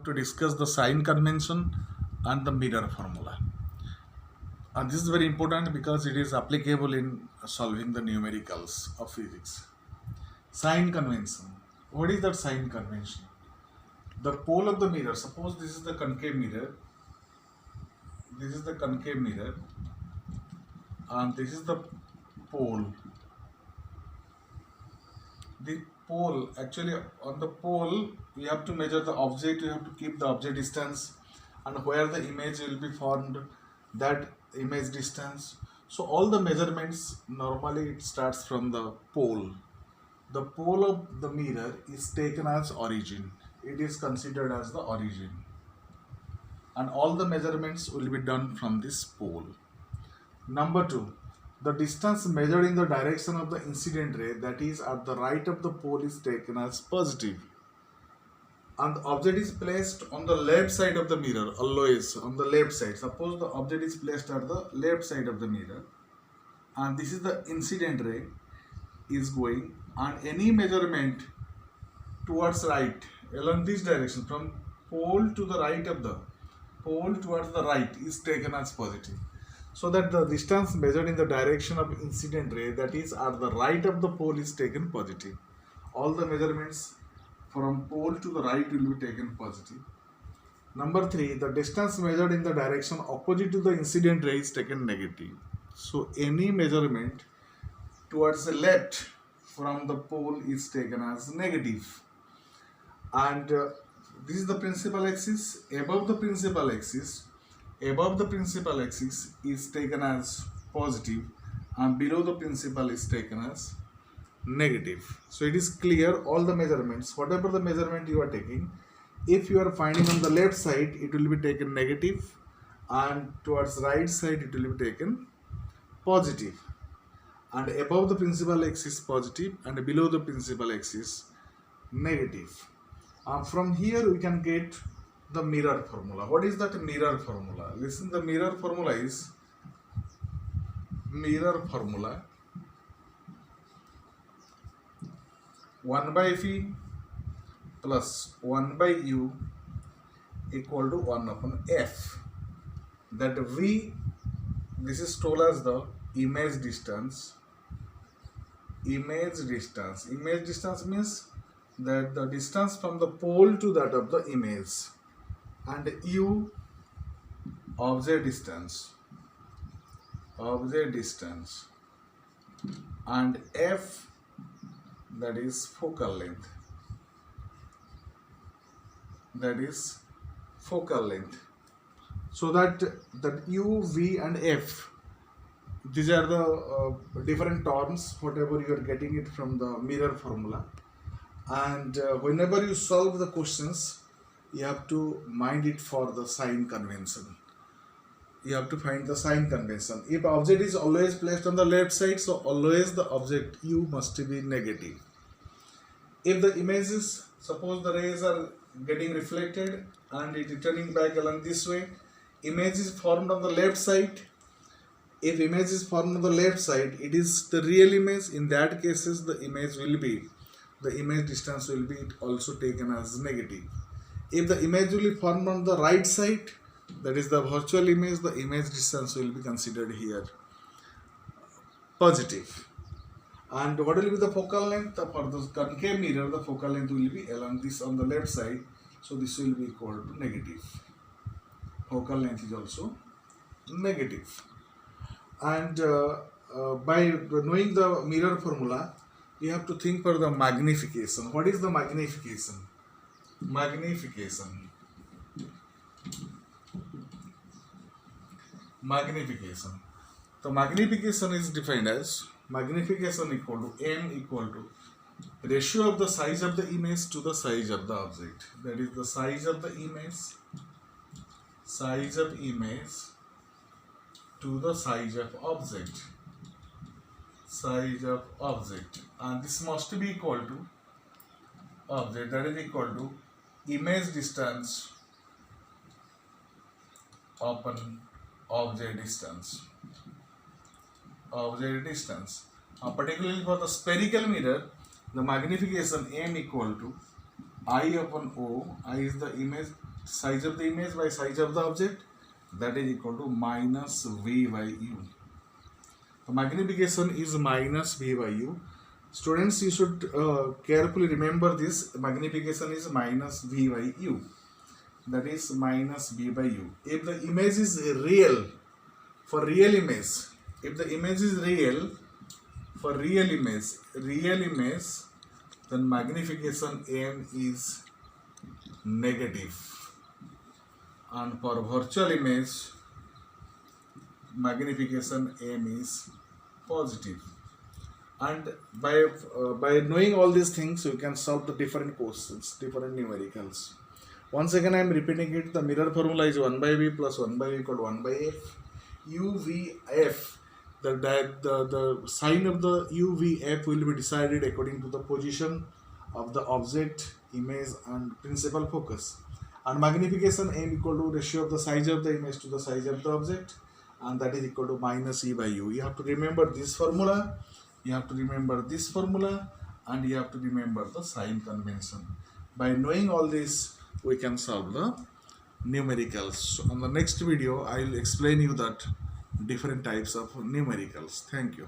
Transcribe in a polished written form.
to discuss the sign convention and the mirror formula. And this is very important because it is applicable in solving the numericals of physics. Sign convention. What is that sign convention? The pole of the mirror, suppose this is the concave mirror, this is the concave mirror, and this is the pole. The pole, actually on the pole you have to measure the object, you have to keep the object distance, and where the image will be formed, that image distance. So all the measurements normally it starts from the pole. The pole of the mirror is taken as origin. It is considered as the origin, and all the measurements will be done from this pole. Number 2, the distance measured in the direction of the incident ray, that is at the right of the pole, is taken as positive, and the object is placed on the left side of the mirror, always on the left side. Suppose the object is placed at the left side of the mirror, and this is the incident ray is going, and any measurement towards right along this direction from pole to the right of the pole towards the right is taken as positive. So that the distance measured in the direction of incident ray, that is at the right of the pole, is taken positive. All the measurements from pole to the right will be taken positive. Number 3, the distance measured in the direction opposite to the incident ray is taken negative. So any measurement towards the left from the pole is taken as negative. And this is the principal axis. Above the principal axis is taken as positive, and below the principal is taken as negative. So it is clear, all the measurements, whatever the measurement you are taking, if you are finding on the left side, it will be taken negative, and towards right side it will be taken positive, and above the principal axis positive and below the principal axis negative. From here we can get the mirror formula. What is that mirror formula? Listen, the mirror formula is 1 by V plus 1 by U equal to 1 upon F. That V, this is told as the image distance. Image distance means that the distance from the pole to that of the image, and U, object distance, and F, that is focal length, so that U, V and F, these are the different terms, whatever you are getting it from the mirror formula. And whenever you solve the questions, you have to mind it for the sign convention. You have to find the sign convention. If object is always placed on the left side, so always the object U must be negative. If the images, suppose the rays are getting reflected and it returning back along this way, image is formed on the left side. If image is formed on the left side, it is the real image. In that cases, the image distance will be also taken as negative. If the image will be formed on the right side, that is the virtual image, the image distance will be considered here positive. And what will be the focal length? For the concave mirror, the focal length will be along this on the left side, so this will be equal to negative. Focal length is also negative. And by knowing the mirror formula, you have to think for the magnification. What is the magnification? Magnification. The magnification is defined as magnification equal to M equal to ratio of the size of the image to the size of the object. That is the size of the image to the size of object. And this must be equal to object, that is equal to image distance upon object distance. Particularly for the spherical mirror, the magnification M equal to I upon O. I is the image size of the image by size of the object, that is equal to minus V by U. The magnification is minus V by U. Students, you should carefully remember this. Magnification is minus V by U. That is minus V by U. If the image is real, for real image, if the image is real, for real image, then magnification M is negative. And for virtual image, magnification M is positive. And by knowing all these things, you can solve the different questions, different numericals. Once again, I am repeating it. The mirror formula is 1 by V plus 1 by V equal to 1 by F. UVF, the sign of the UVF will be decided according to the position of the object, image and principal focus. And magnification M equal to ratio of the size of the image to the size of the object, and that is equal to minus E by U. You have to remember this formula, you have to remember this formula, and you have to remember the sign convention. By knowing all this, we can solve the numericals. So on the next video, I will explain you that different types of numericals. Thank you.